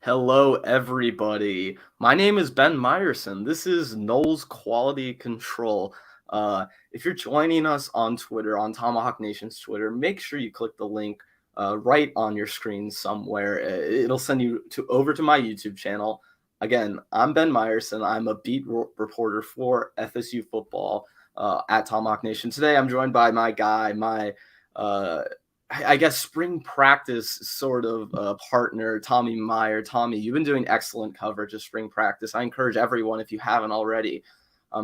Hello, everybody. My name is Ben Meyerson. This is Noles Quality Control. If you're joining us on Twitter, on Tomahawk Nation's Twitter, make sure you click the link right on your screen somewhere. It'll send you over to my YouTube channel. Again, I'm Ben Meyerson. I'm a beat reporter for FSU football at Tomahawk Nation. Today, I'm joined by my guy, I guess spring practice sort of partner, Tommy Mire. Tommy, you've been doing excellent coverage of spring practice. I encourage everyone, if you haven't already,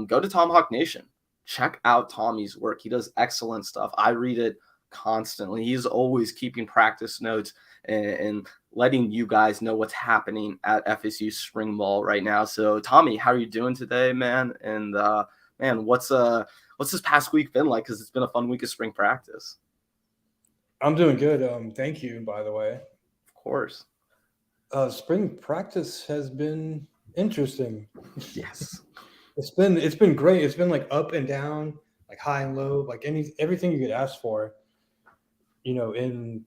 go to Tomahawk Nation. Check out Tommy's work. He does excellent stuff. I read it constantly. He's always keeping practice notes and letting you guys know what's happening at FSU spring ball right now. So, Tommy, how are you doing today, man? And man, what's this past week been like? Because it's been a fun week of spring practice. I'm doing good. Thank you, by the way. Of course. Spring practice has been interesting. Yes. It's been great. It's been like up and down, like high and low, like everything you could ask for, in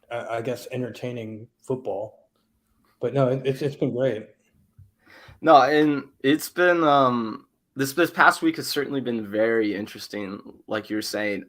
I guess entertaining football. But no, it's been great. No, and it's been this past week has certainly been very interesting, like you're saying.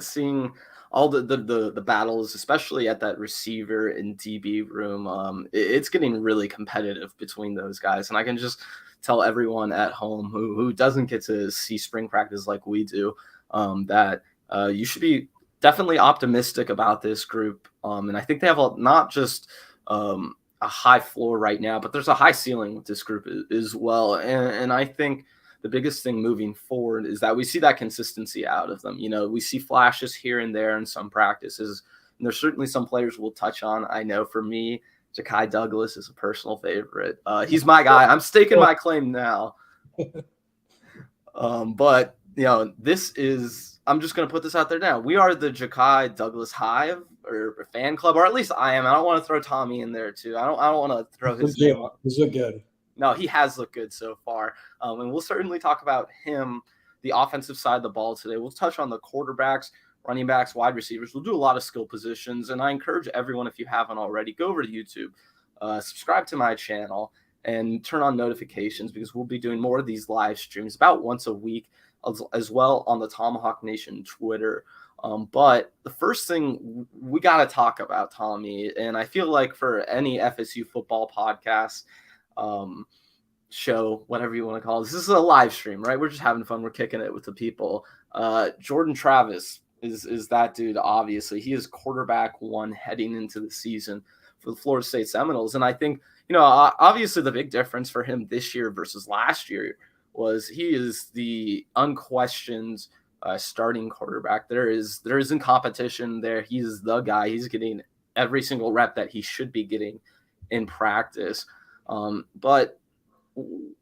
Seeing all the battles, especially at that receiver and DB room, it's getting really competitive between those guys. And I can just tell everyone at home who doesn't get to see spring practice like we do, that you should be definitely optimistic about this group. And I think they have not just a high floor right now, but there's a high ceiling with this group as well. And I think the biggest thing moving forward is that we see that consistency out of them. We see flashes here and there in some practices, and there's certainly some players we'll touch on. I know for me, Ja'Kai Douglas is a personal favorite. He's my guy. I'm staking my claim now. But this is, I'm just going to put this out there now. We are the Ja'Kai Douglas Hive or fan club, or at least I am. I don't want to throw Tommy in there too. I don't want to throw his name up. He's look good. No, he has looked good so far. And we'll certainly talk about him, the offensive side of the ball today. We'll touch on the quarterbacks, running backs, wide receivers. We'll do a lot of skill positions. And I encourage everyone, if you haven't already, go over to YouTube, subscribe to my channel, and turn on notifications because we'll be doing more of these live streams about once a week as well on the Tomahawk Nation Twitter. But the first thing we got to talk about, Tommy, and I feel like for any FSU football podcast, show, whatever you want to call it. This is a live stream, right? We're just having fun. We're kicking it with the people. Jordan Travis is that dude. Obviously, he is quarterback one heading into the season for the Florida State Seminoles. And I think, obviously the big difference for him this year versus last year was he is the unquestioned starting quarterback. There isn't competition there. He's the guy. He's getting every single rep that he should be getting in practice. But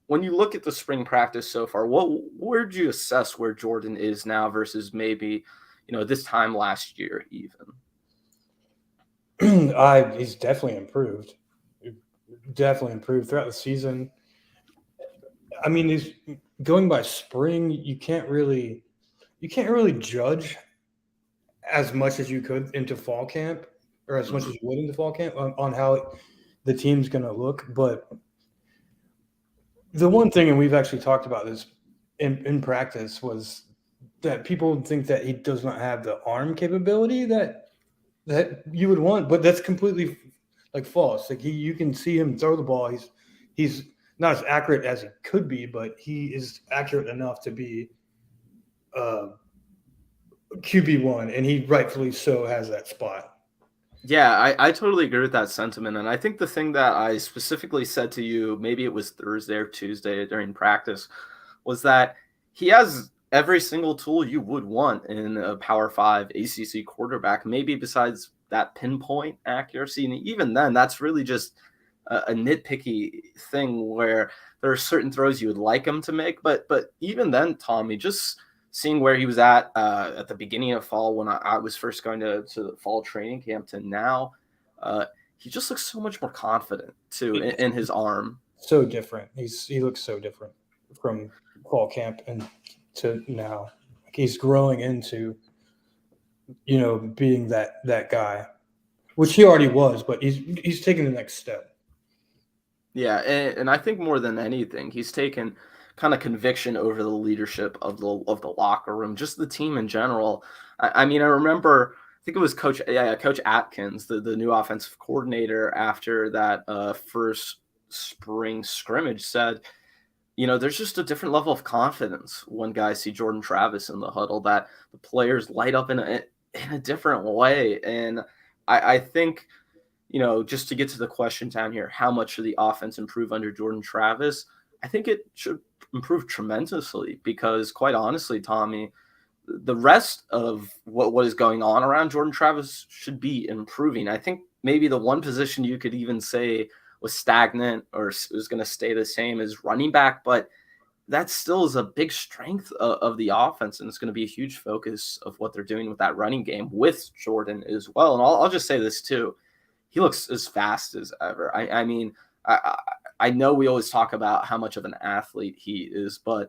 when you look at the spring practice so far, where do you assess where Jordan is now versus maybe, this time last year even? He's definitely improved. Definitely improved throughout the season. I mean, he's going by spring. You can't really judge as much as you could into fall camp, or as much as you would into fall camp on how the team's going to look. But the one thing, and we've actually talked about this in practice, was that people think that he does not have the arm capability that you would want, but that's completely false. Like you can see him throw the ball. He's not as accurate as he could be, but he is accurate enough to be QB1, and he rightfully so has that spot. Yeah, I totally agree with that sentiment. And I think the thing that I specifically said to you, maybe it was Thursday or Tuesday during practice, was that he has every single tool you would want in a Power 5 ACC quarterback, maybe besides that pinpoint accuracy. And even then, that's really just a nitpicky thing where there are certain throws you would like him to make. But even then, Tommy, just seeing where he was at the beginning of fall when I was first going to the fall training camp to now, he just looks so much more confident too in his arm. So different. He looks so different from fall camp and to now. Like he's growing into, being that guy, which he already was, but he's taking the next step. Yeah, and I think more than anything, he's taken kind of conviction over the leadership of the locker room, just the team in general. I mean, I remember, I think it was Coach Atkins, the new offensive coordinator, after that first spring scrimmage, said, there's just a different level of confidence when guys see Jordan Travis in the huddle, that the players light up in a different way, and I think just to get to the question down here, how much should the offense improve under Jordan Travis? I think it should improve tremendously because, quite honestly, Tommy, the rest of what is going on around Jordan Travis should be improving. I think maybe the one position you could even say was stagnant or is going to stay the same is running back, but that still is a big strength of the offense, and it's going to be a huge focus of what they're doing with that running game with Jordan as well. And I'll just say this too. He looks as fast as ever. I mean, I know we always talk about how much of an athlete he is, but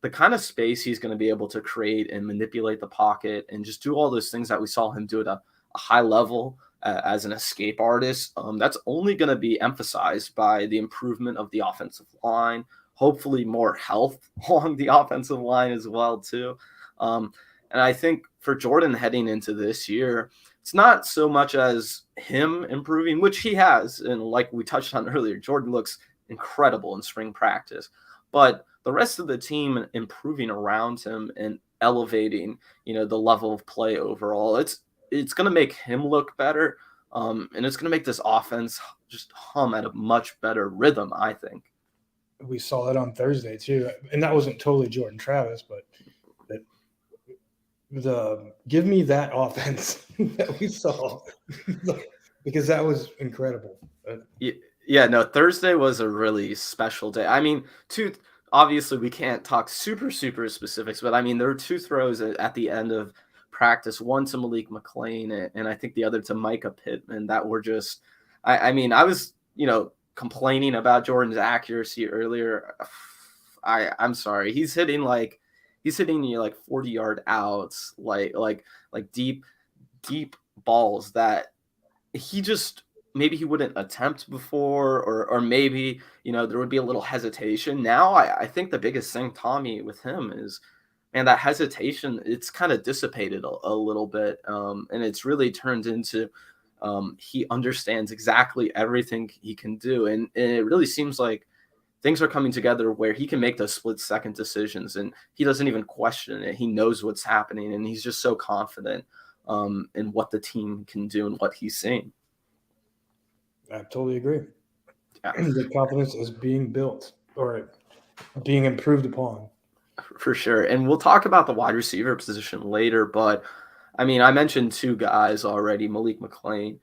the kind of space he's going to be able to create and manipulate the pocket and just do all those things that we saw him do at a high level as an escape artist, that's only going to be emphasized by the improvement of the offensive line, hopefully more health along the offensive line as well too. And I think for Jordan heading into this year, it's not so much as him improving, which he has. And like we touched on earlier, Jordan looks incredible in spring practice, but the rest of the team improving around him and elevating, the level of play overall. It's going to make him look better. And it's going to make this offense just hum at a much better rhythm, I think. We saw that on Thursday too. And that wasn't totally Jordan Travis, but give me that offense that we saw because that was incredible. Yeah, no, Thursday was a really special day. I mean, obviously we can't talk super specifics, but I mean, there were two throws at the end of practice, one to Malik Mclean and I think the other to Micah Pittman that were just, I mean, I was, complaining about Jordan's accuracy earlier. I'm sorry. He's hitting you like 40-yard outs, like deep balls that he just maybe he wouldn't attempt before, or maybe there would be a little hesitation. Now I think the biggest thing, Tommy, with him is, man, that hesitation, it's kind of dissipated a little bit, and it's really turned into he understands exactly everything he can do, and it really seems like things are coming together where he can make those split-second decisions, and he doesn't even question it. He knows what's happening, and he's just so confident in what the team can do and what he's seeing. I totally agree. Yeah. The confidence is being built or being improved upon. For sure. And we'll talk about the wide receiver position later, but I mean, I mentioned two guys already, Malik Mclean,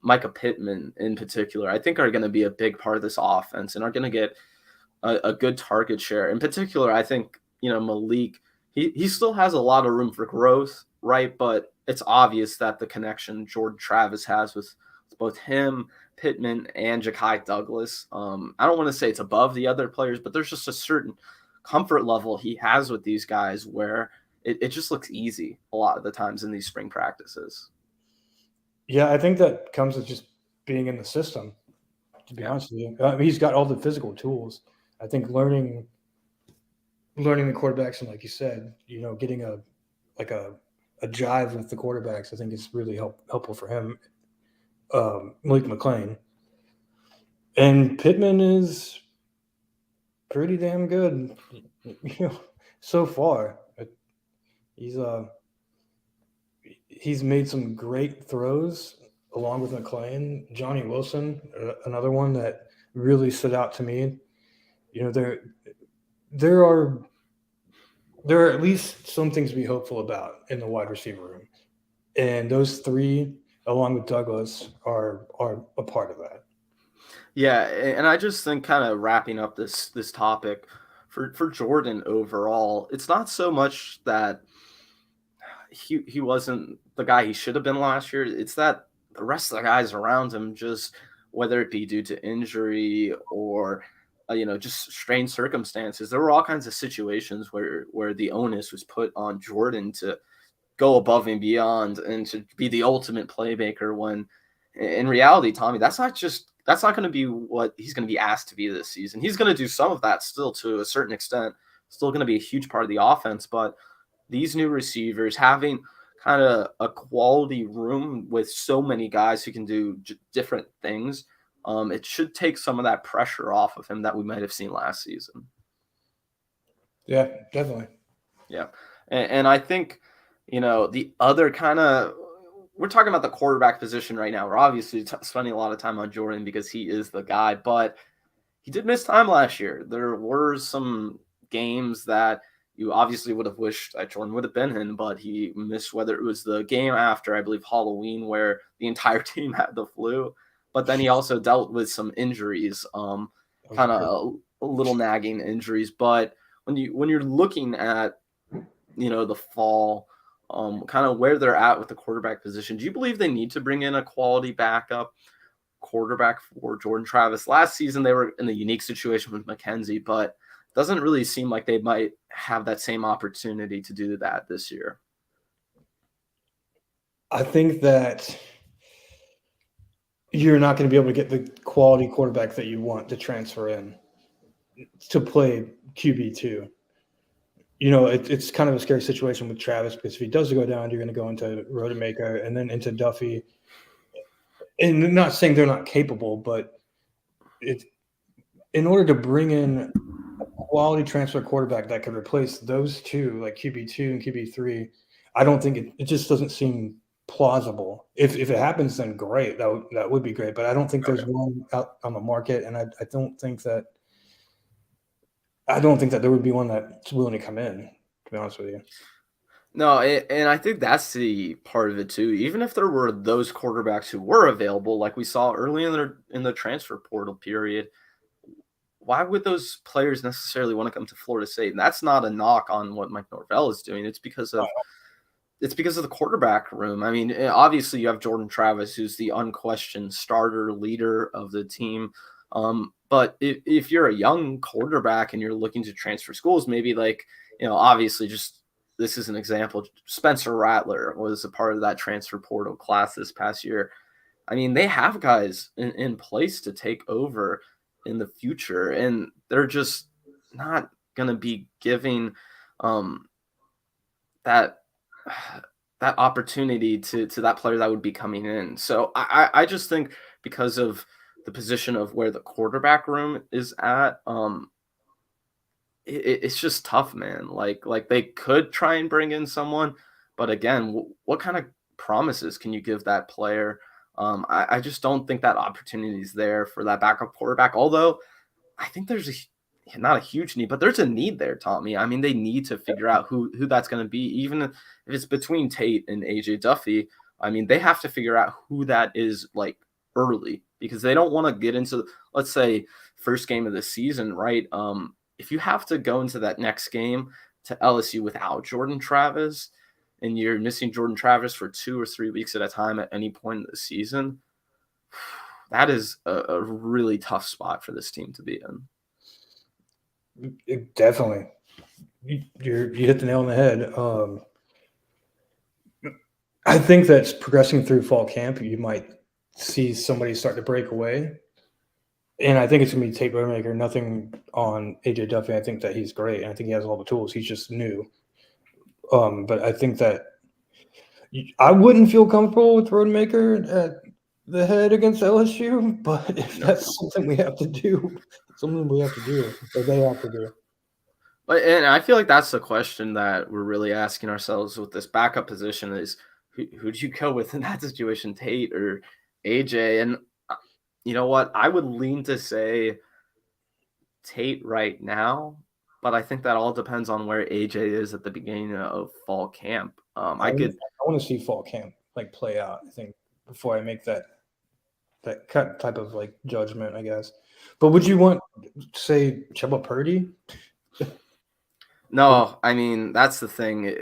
Micah Pittman in particular, I think are going to be a big part of this offense and are going to get a good target share. In particular, I think, Malik, he still has a lot of room for growth, right? But it's obvious that the connection Jordan Travis has with both him, Pittman, and Ja'Kai Douglas, I don't want to say it's above the other players, but there's just a certain comfort level he has with these guys where it just looks easy a lot of the times in these spring practices. Yeah, I think that comes with just being in the system, to be honest with you. He's got all the physical tools. I think learning the quarterbacks, and like you said, getting a jive with the quarterbacks, I think is really helpful for him. Malik Mclean. And Pittman is pretty damn good, so far. He's made some great throws along with McLean. Johnny Wilson, another one that really stood out to me. There are at least some things to be hopeful about in the wide receiver room, and those three, along with Douglas, are a part of that. Yeah, and I just think, kind of wrapping up this topic for Jordan overall, it's not so much that he wasn't the guy he should have been last year. It's that the rest of the guys around him, just whether it be due to injury or just strange circumstances, there were all kinds of situations where the onus was put on Jordan to go above and beyond and to be the ultimate playmaker, when in reality, Tommy, that's not just that's not going to be what he's going to be asked to be this season. He's going to do some of that still to a certain extent, still going to be a huge part of the offense. But these new receivers having kind of a quality room with so many guys who can do different things, it should take some of that pressure off of him that we might have seen last season. Yeah, definitely. Yeah. And I think, the other kind of, we're talking about the quarterback position right now. We're obviously spending a lot of time on Jordan because he is the guy, but he did miss time last year. There were some games that you obviously would have wished that Jordan would have been in, but he missed, whether it was the game after, I believe, Halloween, where the entire team had the flu. But then he also dealt with some injuries, kind of a little nagging injuries. But when you're looking at, the fall, kind of where they're at with the quarterback position, do you believe they need to bring in a quality backup quarterback for Jordan Travis? Last season, they were in a unique situation with McKenzie, but doesn't really seem like they might have that same opportunity to do that this year. I think that you're not going to be able to get the quality quarterback that you want to transfer in to play QB2. It's kind of a scary situation with Travis, because if he does go down, you're going to go into Rodemaker and then into Duffy. And not saying they're not capable, but in order to bring in a quality transfer quarterback that could replace those two, like QB2 and QB3, I don't think it just doesn't seem plausible. If it happens, then great. That would be great. But I don't think there's one out on the market, and I don't think that there would be one that's willing to come in, to be honest with you. No, and I think that's the part of it too. Even if there were those quarterbacks who were available, like we saw early in the transfer portal period, why would those players necessarily want to come to Florida State? And that's not a knock on what Mike Norvell is doing. It's because of the quarterback room. I mean, obviously you have Jordan Travis, who's the unquestioned starter leader of the team. But if you're a young quarterback and you're looking to transfer schools, maybe obviously just, this is an example. Spencer Rattler was a part of that transfer portal class this past year. I mean, they have guys in place to take over in the future, and they're just not going to be giving that opportunity to that player that would be coming in. So I just think because of the position of where the quarterback room is at, it's just tough, man. Like they could try and bring in someone, but again, what kind of promises can you give that player? I just don't think that opportunity is there for that backup quarterback. Although I think there's not a huge need, but there's a need there, Tommy. I mean, they need to figure out who that's going to be, even if it's between Tate and AJ Duffy. I mean, they have to figure out who that is early, because they don't want to get into, let's say, first game of the season, right? If you have to go into that next game to LSU without Jordan Travis, and you're missing Jordan Travis for 2 or 3 weeks at a time at any point in the season, that is a really tough spot for this team to be in. Definitely. You hit the nail on the head. I think that's progressing through fall camp. You might see somebody start to break away. And I think it's going to be Tate Rodemaker. Nothing on AJ Duffy. I think that he's great, and I think he has all the tools. He's just new. But I think that I wouldn't feel comfortable with Rodemaker at the head against LSU. But if that's something we have to do, or they have to do. And I feel like that's the question that we're really asking ourselves with this backup position is who do you go with in that situation, Tate or AJ? And you know what? I would lean to say Tate right now, but I think that all depends on where AJ is at the beginning of fall camp. I want to see fall camp play out, I think, before I make that type of judgment, I guess. But would you want, say, Chuba Purdy? No, I mean, that's the thing.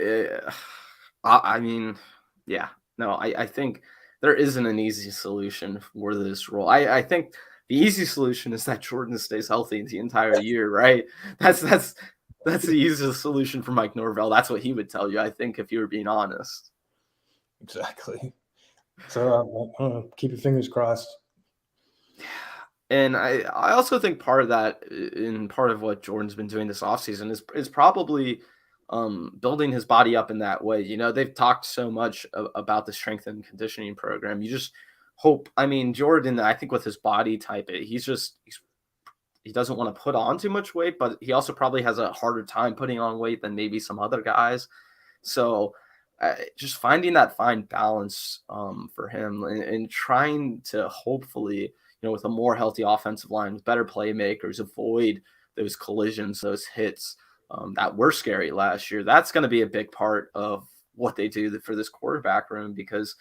I mean, yeah, no, I think there isn't an easy solution for this role. I think the easy solution is that Jordan stays healthy the entire year, right? That's the easiest solution for Mike Norvell. That's what he would tell you, I think, if you were being honest. Exactly. So keep your fingers crossed. And I also think part of that, in part of what Jordan's been doing this offseason is probably building his body up in that way. You know, they've talked so much about the strength and conditioning program. You just hope. I mean, Jordan, I think with his body type, he doesn't want to put on too much weight, but he also probably has a harder time putting on weight than maybe some other guys. So just finding that fine balance for him and trying to hopefully, with a more healthy offensive line, with better playmakers, avoid those collisions, those hits that were scary last year. That's going to be a big part of what they do for this quarterback room, because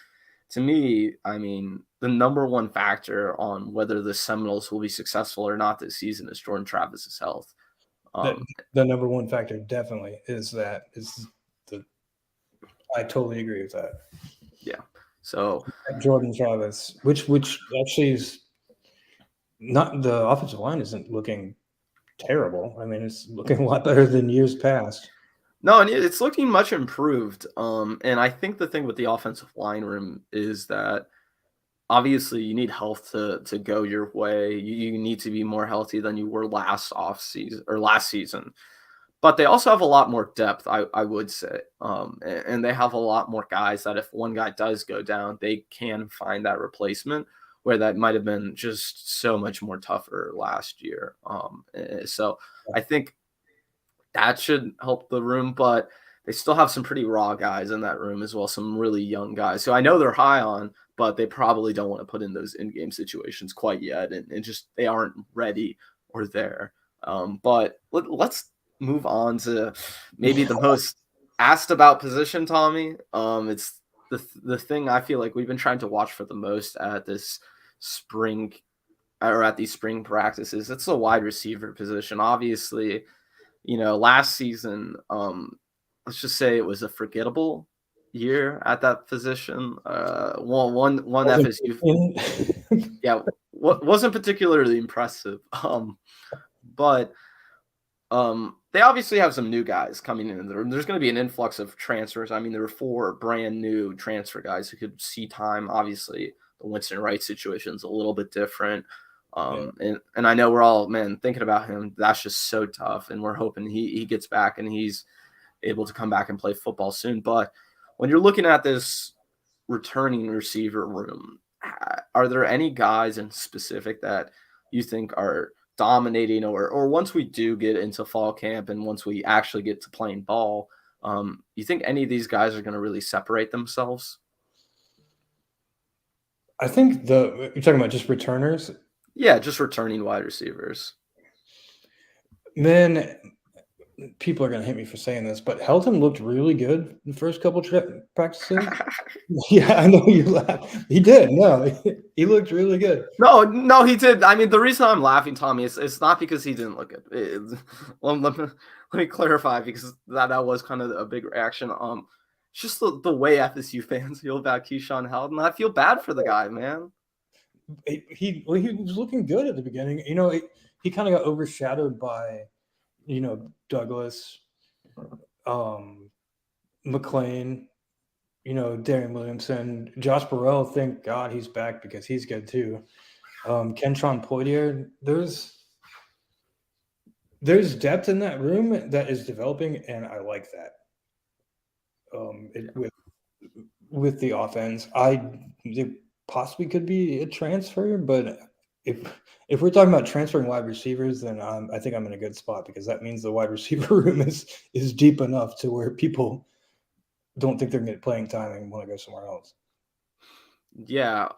to me, I mean, the number one factor on whether the Seminoles will be successful or not this season is Jordan Travis's health. The number one factor definitely is I totally agree with that. Yeah. So Jordan Travis, which actually is not, the offensive line isn't looking terrible. I mean, it's looking a lot better than years past. No, and it's looking much improved. And I think the thing with the offensive line room is that obviously you need health to go your way. You need to be more healthy than you were last season. But they also have a lot more depth, I would say. And they have a lot more guys that if one guy does go down, they can find that replacement, where that might have been just so much more tougher last year. So I think that should help the room, but they still have some pretty raw guys in that room as well, some really young guys. So I know they're high on, but they probably don't want to put in those in-game situations quite yet, and just they aren't ready or there. But let's move on to maybe the most asked about position, Tommy. It's the thing I feel like we've been trying to watch for the most at this spring, or at these spring practices. It's the wide receiver position. Obviously, last season, let's just say it was a forgettable year at that position. One FSU, yeah, wasn't particularly impressive. But they obviously have some new guys coming in. There's going to be an influx of transfers. I mean, there were 4 brand new transfer guys who could see time. Obviously, the Winston Wright situation is a little bit different. And I know we're all, thinking about him. That's just so tough. And we're hoping he gets back and he's able to come back and play football soon. But when you're looking at this returning receiver room, are there any guys in specific that you think are dominating, or once we do get into fall camp and once we actually get to playing ball, you think any of these guys are going to really separate themselves? I think you're talking about just returners? Yeah, just returning wide receivers. Man, people are going to hate me for saying this, but Helton looked really good the first couple practices. Yeah, I know you laugh. He did. No, he looked really good. No, he did. I mean, the reason I'm laughing, Tommy, it's not because he didn't look good. Let me clarify, because that was kind of a big reaction. Just the way FSU fans feel about Keyshawn Helton. I feel bad for the guy, man. He was looking good at the beginning. He kind of got overshadowed by, Douglas, McLean, Darian Williamson, Josh Burrell. Thank God he's back because he's good too. Kentron Poitier. There's depth in that room that is developing, and I like that. With the offense, it possibly could be a transfer, but if we're talking about transferring wide receivers, then I think I'm in a good spot, because that means the wide receiver room is deep enough to where people don't think they're going to get playing time and want to go somewhere else. Yeah,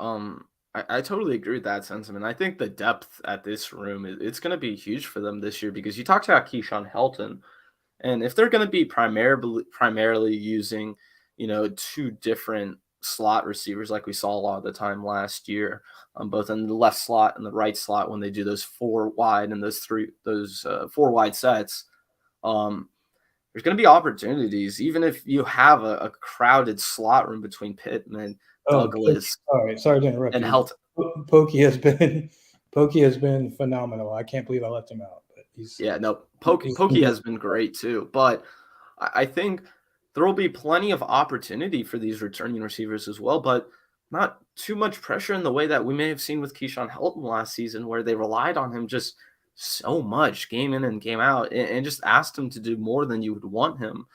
I totally agree with that sentiment. I think the depth at this room, it's going to be huge for them this year, because you talked about Keyshawn Helton, and if they're going to be primarily using, 2 different slot receivers like we saw a lot of the time last year, both in the left slot and the right slot, when they do those 4 wide and those 4 wide sets, there's going to be opportunities, even if you have a crowded slot room between Pittman, Douglas. All right, sorry to interrupt and you. Helton. Pokey has been phenomenal. I can't believe I left him out. But Pokey has been great too. But I think there will be plenty of opportunity for these returning receivers as well. But not too much pressure in the way that we may have seen with Keyshawn Helton last season, where they relied on him just so much game in and game out, and just asked him to do more than you would want him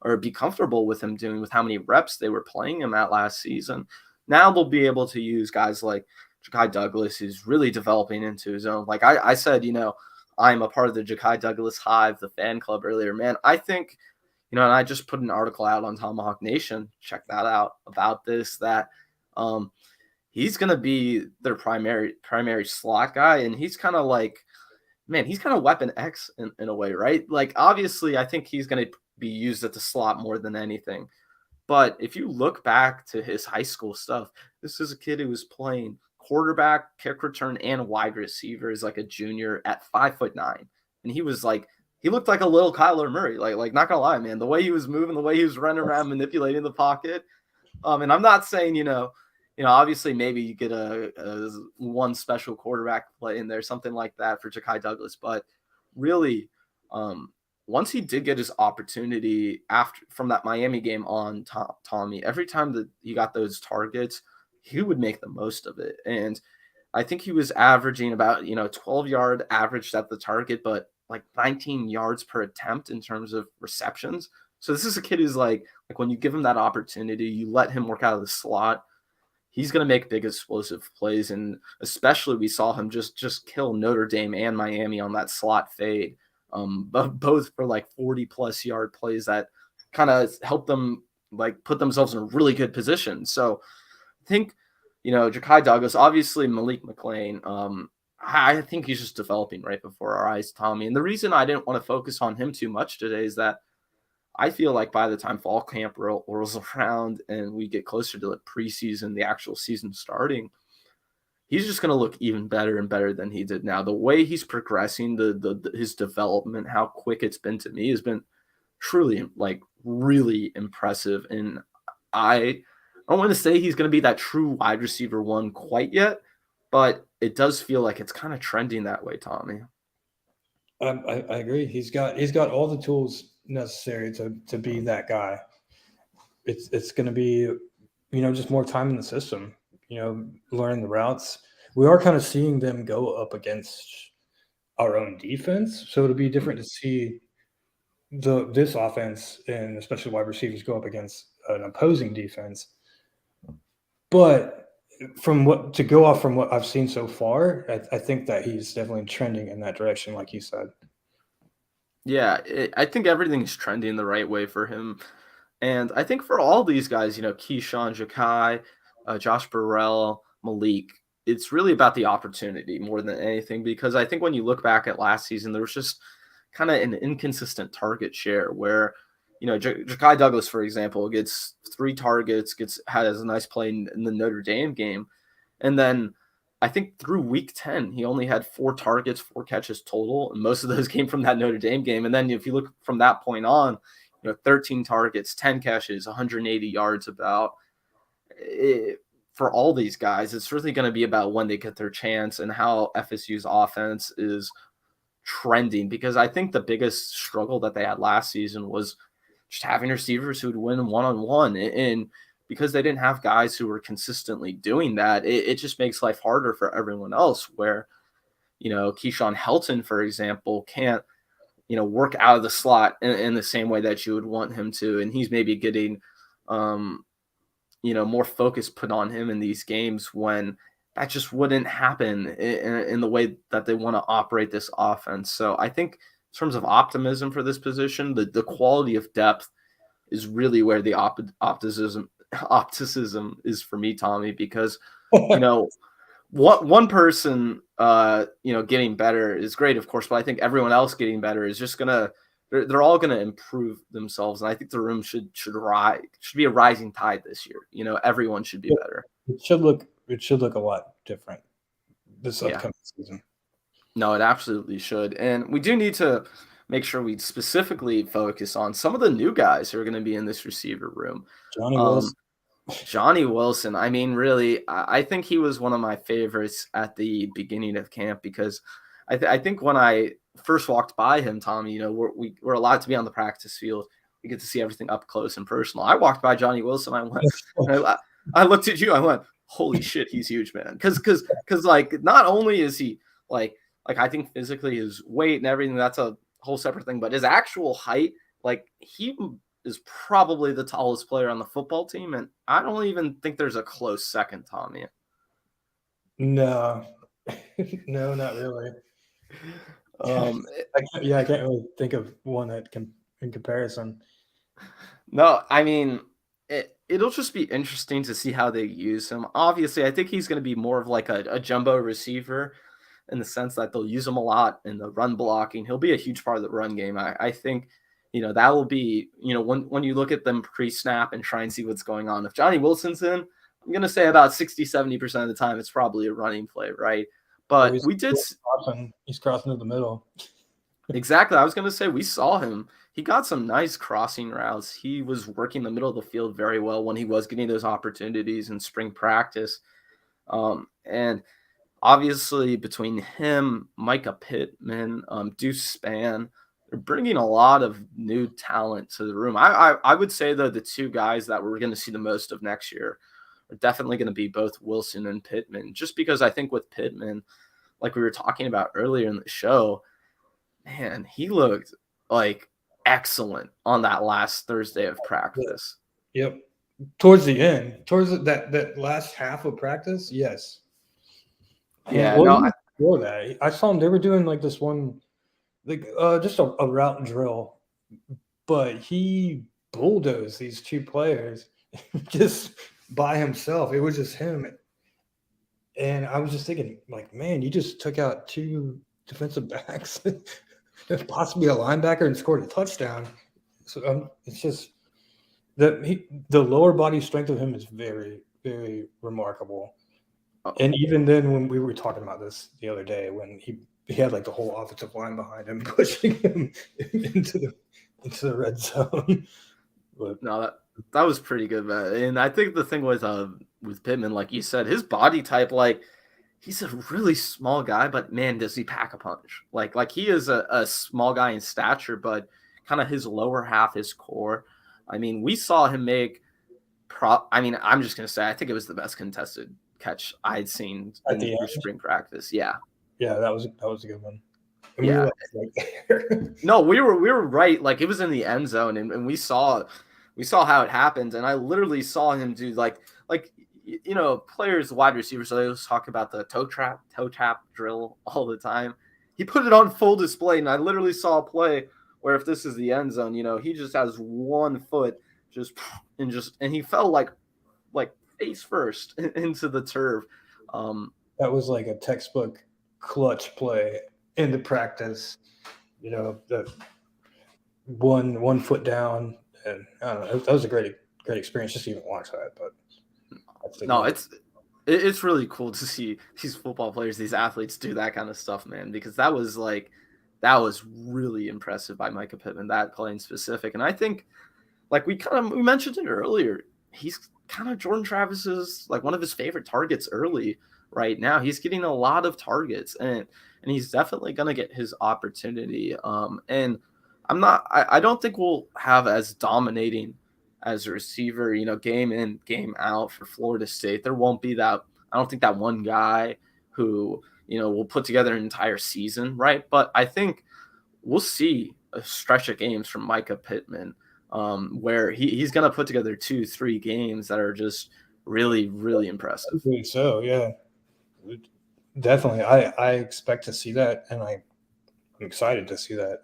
or be comfortable with him doing with how many reps they were playing him at last season. Now they'll be able to use guys like Ja'Kai Douglas, who's really developing into his own. Like I said, I'm a part of the Ja'Kai Douglas Hive, the fan club earlier, man. I think, and I just put an article out on Tomahawk Nation. Check that out about this, that he's going to be their primary slot guy. And he's kind of like, man, he's kind of Weapon X in a way, right? Like, obviously, I think he's going to be used at the slot more than anything. But if you look back to his high school stuff, this is a kid who was playing quarterback, kick return, and wide receiver as like a junior at 5'9". And he looked like a little Kyler Murray. Like not gonna lie, man. The way he was moving, the way he was running around, manipulating the pocket. And I'm not saying, obviously maybe you get a one special quarterback play in there, something like that for Ja'Kai Douglas. But really, once he did get his opportunity from that Miami game on Tommy, every time that he got those targets, he would make the most of it. And I think he was averaging about, 12-yard average at the target, but like 19 yards per attempt in terms of receptions. So this is a kid who's like when you give him that opportunity, you let him work out of the slot, he's going to make big explosive plays. And especially we saw him just kill Notre Dame and Miami on that slot fade, both for like 40+ yard plays that kind of helped them like put themselves in a really good position. So I think, Ja'Kai Douglas, obviously Malik Mclean, I think he's just developing right before our eyes, Tommy. And the reason I didn't want to focus on him too much today is that I feel like by the time fall camp rolls around and we get closer to the preseason, the actual season starting, he's just going to look even better and better than he did now. The way he's progressing, his development, how quick it's been to me has been truly like really impressive. And I don't want to say he's going to be that true wide receiver one quite yet, but it does feel like it's kind of trending that way, Tommy. I agree. He's got all the tools necessary to be that guy. It's going to be, just more time in the system, learning the routes. We are kind of seeing them go up against our own defense. So it'll be different to see this offense and especially wide receivers go up against an opposing defense. But from what I've seen so far, I think that he's definitely trending in that direction, like you said. Yeah, I think everything's trending the right way for him. And I think for all these guys, Keyshawn, Ja'Kai, Josh Burrell, Malik, it's really about the opportunity more than anything, because I think when you look back at last season, there was just kind of an inconsistent target share where, Ja'Kai Douglas, for example, gets 3 targets, has a nice play in the Notre Dame game. And then I think through week 10, he only had 4 targets, 4 catches total. And most of those came from that Notre Dame game. And then if you look from that point on, 13 targets, 10 catches, 180 yards about. For all these guys, it's really going to be about when they get their chance and how FSU's offense is trending. Because I think the biggest struggle that they had last season was just having receivers who would win one-on-one. And because they didn't have guys who were consistently doing that, it just makes life harder for everyone else, where, Keyshawn Helton, for example, can't, work out of the slot in the same way that you would want him to. And he's maybe getting, more focus put on him in these games when that just wouldn't happen in the way that they want to operate this offense. So I think in terms of optimism for this position, the quality of depth is really where the opticism is for me, Tommy, because, one person, getting better is great, of course, but I think everyone else getting better is just they're all going to improve themselves. And I think the room should be a rising tide this year. Everyone should be better. It should look a lot different this upcoming season. No, it absolutely should. And we do need to make sure we specifically focus on some of the new guys who are going to be in this receiver room. Johnny Wilson. I mean, really, I think he was one of my favorites at the beginning of camp, because I think when I first walked by him, Tommy, we're allowed to be on the practice field. We get to see everything up close and personal. I walked by Johnny Wilson. I went, I looked at you. I went, holy shit, he's huge, man. Because like not only is he like I think physically his weight and everything, that's a whole separate thing, but his actual height, like he is probably the tallest player on the football team, and I don't even think there's a close second, Tommy. No, no, not really. I can't really think of one that can in comparison. No, I mean it'll just be interesting to see how they use him. Obviously, I think he's going to be more of like a jumbo receiver in the sense that they'll use him a lot in the run blocking. He'll be a huge part of the run game. I think, that will be, when you look at them pre-snap and try and see what's going on. If Johnny Wilson's in, I'm going to say about 60-70% of the time it's probably a running play, right? But he's crossing to the middle. Exactly. I was going to say we saw him. He got some nice crossing routes. He was working the middle of the field very well when he was getting those opportunities in spring practice. And obviously between him, Micah Pittman, Deuce Spann, they're bringing a lot of new talent to the room. I would say, though, the two guys that we're going to see the most of next year are definitely going to be both Wilson and Pittman, just because I think with Pittman, like we were talking about earlier in the show, man, he looked like excellent on that last Thursday of practice. Yep. Towards the end, towards that last half of practice, yes. Yeah, before that, I saw them. They were doing like this one, like just a route drill, but he bulldozed these two players just by himself. It was just him, and I was just thinking, like, man, you just took out two defensive backs, possibly a linebacker, and scored a touchdown. So it's just that the lower body strength of him is very, very remarkable. And even then, when we were talking about this the other day, when he had like the whole offensive line behind him, pushing him into the red zone. But no, that was pretty good, man. And I think the thing with Pittman, like you said, his body type, like he's a really small guy, but man, does he pack a punch. Like he is a small guy in stature, but kind of his lower half, his core. I mean, we saw him make I'm just gonna say I think it was the best contested catch I'd seen in spring practice. Yeah, that was a good one. And yeah, no, we were right. Like it was in the end zone, and we saw how it happened. And I literally saw him do like players, wide receivers, so they always talk about the toe tap drill all the time. He put it on full display, and I literally saw a play where if this is the end zone, he just has 1 foot and he fell like face first into the turf. That was like a textbook clutch play in the practice. The 1 foot down, and I don't know. That was a great experience just to even watch that. But no, it's really cool to see these football players, these athletes do that kind of stuff, man, because that was really impressive by Micah Pittman, that play in specific. And I think, like we mentioned it earlier, he's kind of Jordan Travis's like one of his favorite targets early right now. He's getting a lot of targets, and he's definitely going to get his opportunity. And I don't think we'll have as dominating as a receiver, game in, game out for Florida State. There won't be that. I don't think that one guy who, will put together an entire season, right? But I think we'll see a stretch of games from Micah Pittman where he's going to put together 2-3 games that are just really, really impressive. I think so, yeah. Definitely. I expect to see that, and I'm excited to see that.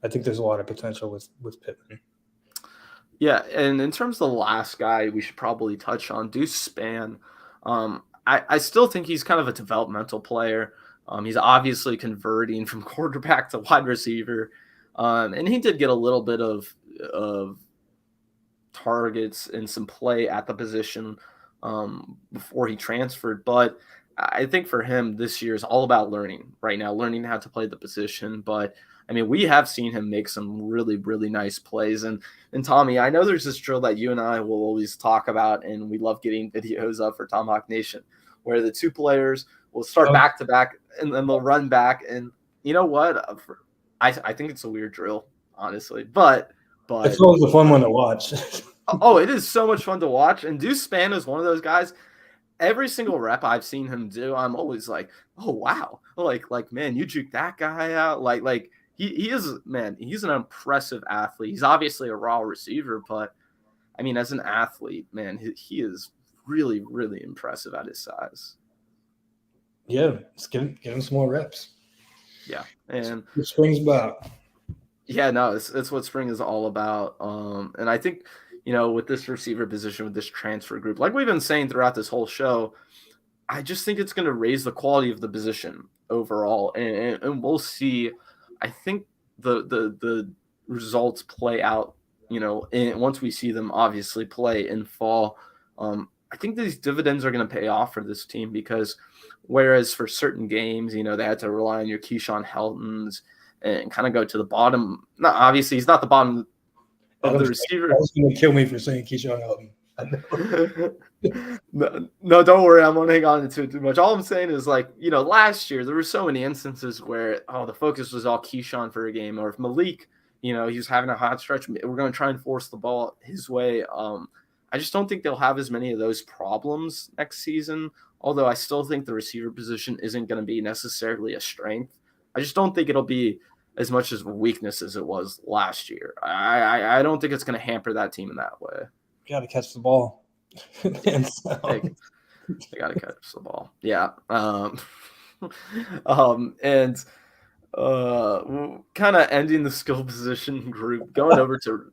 I think there's a lot of potential with Pittman. Yeah, and in terms of the last guy we should probably touch on, Deuce Spann. I still think he's kind of a developmental player. He's obviously converting from quarterback to wide receiver. And he did get a little bit of targets and some play at the position before he transferred. But I think for him this year is all about learning right now, learning how to play the position. But I mean, we have seen him make some really, really nice plays. And Tommy, I know there's this drill that you and I will always talk about, and we love getting videos up for Tomahawk Nation, where the two players will start back to back and then they'll run back. And you know what? I think it's a weird drill, honestly. But it's always a fun one to watch. Oh, it is so much fun to watch. And Deuce Spann is one of those guys. every single rep I've seen him do, I'm always like, oh wow, like man, you juke that guy out, like he is, man, he's an impressive athlete. He's obviously a raw receiver, but I mean, as an athlete, man, he is really, really impressive at his size. Yeah, let's give him some more reps. Yeah, and the spring's about. Yeah, no, it's what spring is all about. And I think, with this receiver position, with this transfer group, like we've been saying throughout this whole show, I just think it's going to raise the quality of the position overall, and we'll see. I think the results play out, and once we see them obviously play in fall. I think these dividends are going to pay off for this team because whereas for certain games, they had to rely on your Keyshawn Heltons and kind of go to the bottom. No, obviously he's not the bottom of the receiver. That was going to kill me for saying Keyshawn Helton. No, don't worry. I won't hang on to it too much. All I'm saying is, last year there were so many instances where the focus was all Keyshawn for a game, or if Malik, he was having a hot stretch, we're going to try and force the ball his way. I just don't think they'll have as many of those problems next season. Although I still think the receiver position isn't going to be necessarily a strength. I just don't think it'll be as much as a weakness as it was last year. I don't think it's going to hamper that team in that way. Got to catch the ball. They got to catch the ball. Yeah. And kind of ending the skill position group, going over to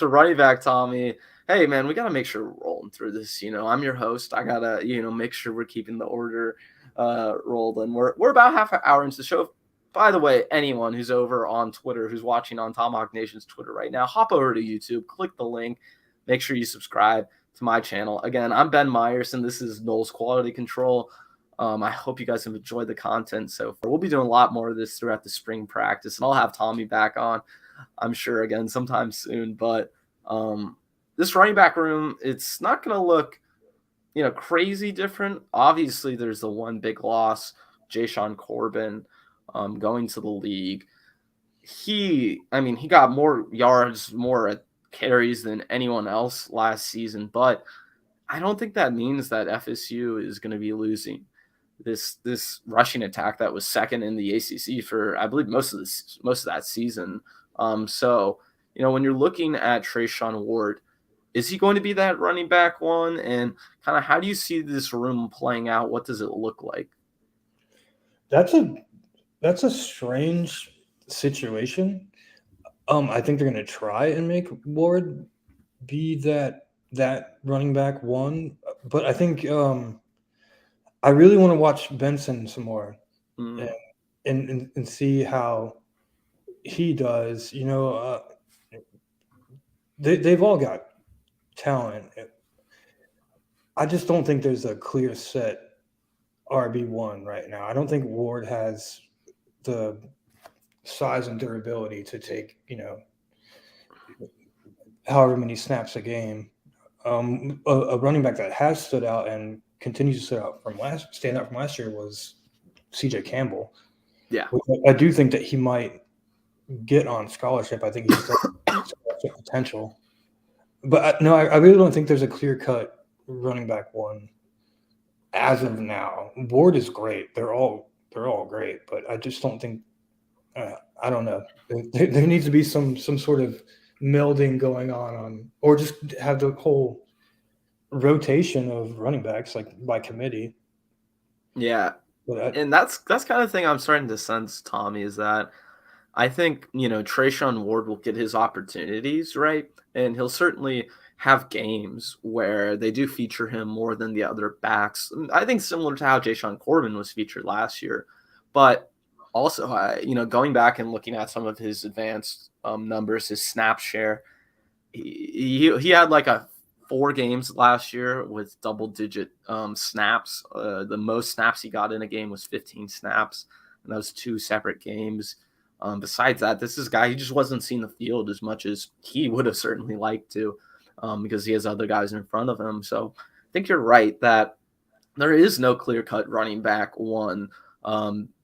running back Tommy. Hey, man, we got to make sure we're rolling through this. I'm your host. I got to, make sure we're keeping the order rolling. We're about half an hour into the show. By the way, anyone who's over on Twitter, who's watching on Tomahawk Nation's Twitter right now, hop over to YouTube, click the link, make sure you subscribe to my channel. Again, I'm Ben Meyerson. This is Noles Quality Control. I hope you guys have enjoyed the content so far. We'll be doing a lot more of this throughout the spring practice, and I'll have Tommy back on, I'm sure, again, sometime soon. But this running back room, it's not going to look, crazy different. Obviously, there's the one big loss, Trreshaun Corbin, going to the league. He got more yards, more carries than anyone else last season, but I don't think that means that FSU is going to be losing this rushing attack that was second in the ACC for, I believe, most of that season. So, when you're looking at Treyshawn Ward, is he going to be that running back one? And kind of how do you see this room playing out? What does it look like? That's a strange situation. I think they're going to try and make Ward be that running back one, but I think I really want to watch Benson some more and see how he does. They've all got talent. I just don't think there's a clear set RB1 right now. I don't think Ward has the size and durability to take, however many snaps a game. A running back that has stood out and continues to stand out from last year was CJ Campbell. Yeah. I do think that he might get on scholarship. I think he's got potential. But I really don't think there's a clear-cut running back one as of now. Ward is great. They're all great, but I just don't think I don't know. There needs to be some sort of melding going on, or just have the whole rotation of running backs like by committee. Yeah, and that's kind of thing I'm starting to sense, Tommy, is that I think Treyshawn Ward will get his opportunities, right, and he'll certainly have games where they do feature him more than the other backs. I think similar to how Trreshaun Corbin was featured last year, but also, going back and looking at some of his advanced numbers, his snap share, he had like 4 games last year with double-digit snaps. The most snaps he got in a game was 15 snaps, and those 2 separate games. Besides that, this is a guy, he just wasn't seeing the field as much as he would have certainly liked to, because he has other guys in front of him. So I think you're right that there is no clear-cut running back one.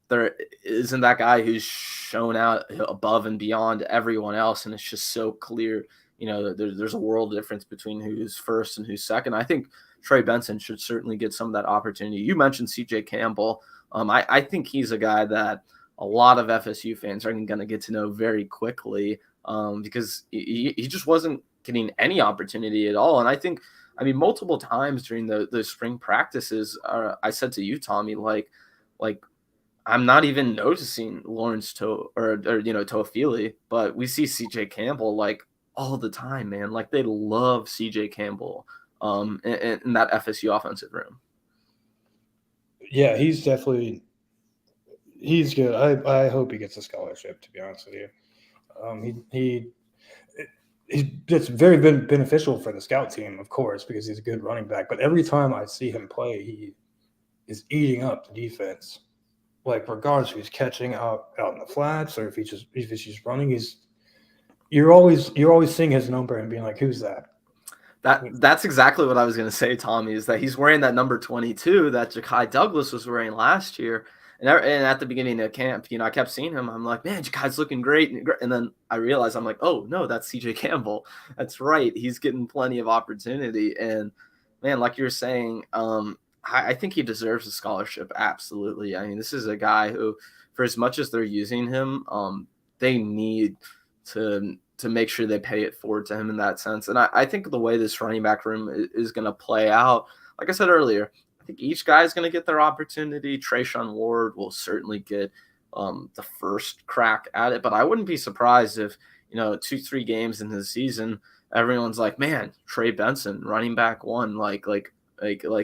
There isn't that guy who's shown out above and beyond everyone else, and it's just so clear there's a world difference between who's first and who's second. I think Trey Benson should certainly get some of that opportunity. You mentioned CJ Campbell. I think he's a guy that a lot of FSU fans are going to get to know very quickly because he just wasn't getting any opportunity at all. And I think, multiple times during the spring practices, I said to you, Tommy, like I'm not even noticing Lawrence Toafili, but we see CJ Campbell like all the time, man. Like they love CJ Campbell in that FSU offensive room. Yeah, he's good. I hope he gets a scholarship, to be honest with you. He's just very beneficial for the scout team, of course, because he's a good running back. But every time I see him play, he is eating up the defense. Like regardless if he's catching out in the flats or if he's just running, you're always seeing his number and being like, who's that? That's exactly what I was going to say, Tommy, is that he's wearing that number 22 that Ja'Kai Douglas was wearing last year. And at the beginning of camp, I kept seeing him. I'm like, man, Ja'Kai's looking great. And then I realized, I'm like, oh, no, that's CJ Campbell. That's right. He's getting plenty of opportunity. And, man, like you were saying, I think he deserves a scholarship. Absolutely. This is a guy who, for as much as they're using him, they need to make sure they pay it forward to him in that sense. And I think the way this running back room is going to play out, like I said earlier, I think each guy is going to get their opportunity. Treyshawn Ward will certainly get the first crack at it, but I wouldn't be surprised if, 2-3 games in the season, everyone's like, man, Trey Benson, running back one, like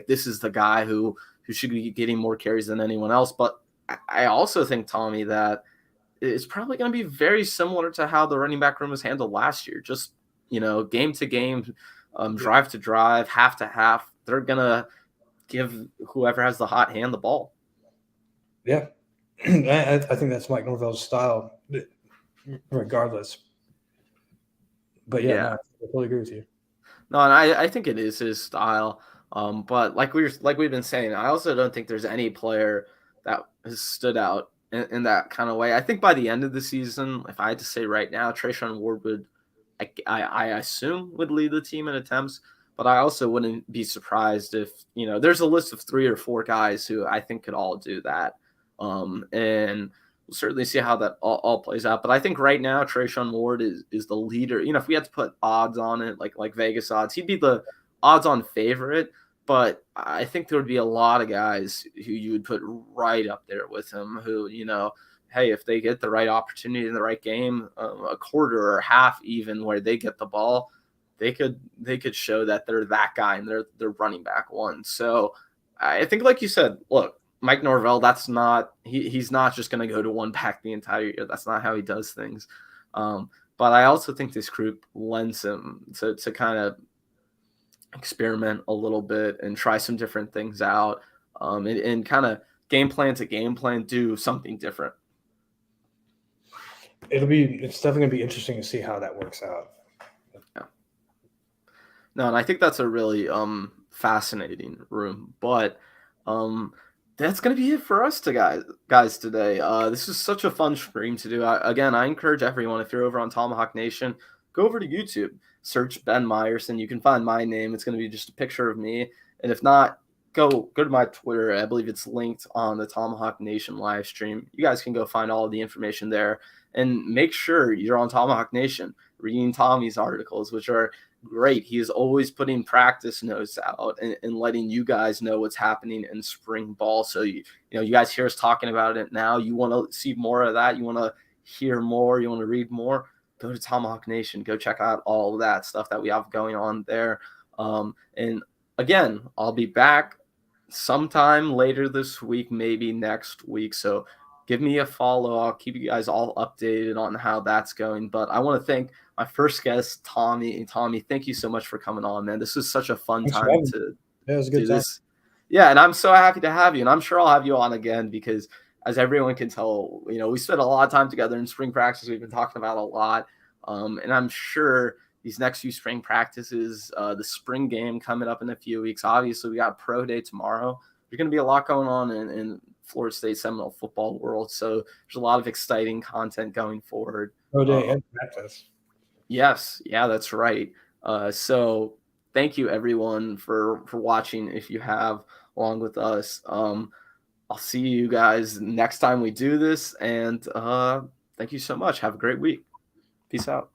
this is the guy who should be getting more carries than anyone else. But I also think, Tommy, that it's probably going to be very similar to how the running back room was handled last year. Just, game to game, drive to drive, half to half. They're going to give whoever has the hot hand the ball. Yeah. I think that's Mike Norvell's style, regardless. But yeah. No, I totally agree with you. No, and I think it is his style. But like we've been saying, I also don't think there's any player that has stood out in that kind of way. I think by the end of the season, if I had to say right now, Treyshawn Ward would, I assume, would lead the team in attempts. But I also wouldn't be surprised if, there's a list of 3 or 4 guys who I think could all do that. And we'll certainly see how that all plays out. But I think right now, Treyshawn Ward is the leader. If we had to put odds on it, like Vegas odds, he'd be the odds-on favorite. But I think there would be a lot of guys who you would put right up there with him who, hey, if they get the right opportunity in the right game, a quarter or half even where they get the ball, they could show that they're that guy and they're running back one. So I think, like you said, look, Mike Norvell, he's not just going to go to one back the entire year. That's not how he does things. But I also think this group lends him to kind of experiment a little bit and try some different things out and kind of game plan to game plan, do something different. It's definitely going to be interesting to see how that works out. Yeah. No, and I think that's a really fascinating room. But that's going to be it for us guys today. This is such a fun stream to do. Again, I encourage everyone, if you're over on Tomahawk Nation, go over to YouTube, search Ben Meyerson. You can find my name. It's going to be just a picture of me. And if not, go to my Twitter. I believe it's linked on the Tomahawk Nation live stream. You guys can go find all of the information there. And make sure you're on Tomahawk Nation, reading Tommy's articles, which are great. He is always putting practice notes out and letting you guys know what's happening in spring ball. So, you guys hear us talking about it now. You want to see more of that. You want to hear more. You want to read more. Go to Tomahawk Nation. Go check out all of that stuff that we have going on there. And again, I'll be back sometime later this week, maybe next week. So give me a follow. I'll keep you guys all updated on how that's going. But I want to thank my first guest, Tommy. And Tommy, thank you so much for coming on, man. This was such a fun time to it was a good do time. This. Yeah, and I'm so happy to have you. And I'm sure I'll have you on again because, as everyone can tell, we spent a lot of time together in spring practice. We've been talking about a lot. And I'm sure these next few spring practices, the spring game coming up in a few weeks, obviously we got a pro day tomorrow. There's going to be a lot going on in Florida State Seminole football world. So there's a lot of exciting content going forward. Pro day and practice. Yes, yeah, that's right. So thank you everyone for watching. If you have along with us, I'll see you guys next time we do this, and thank you so much. Have a great week. Peace out.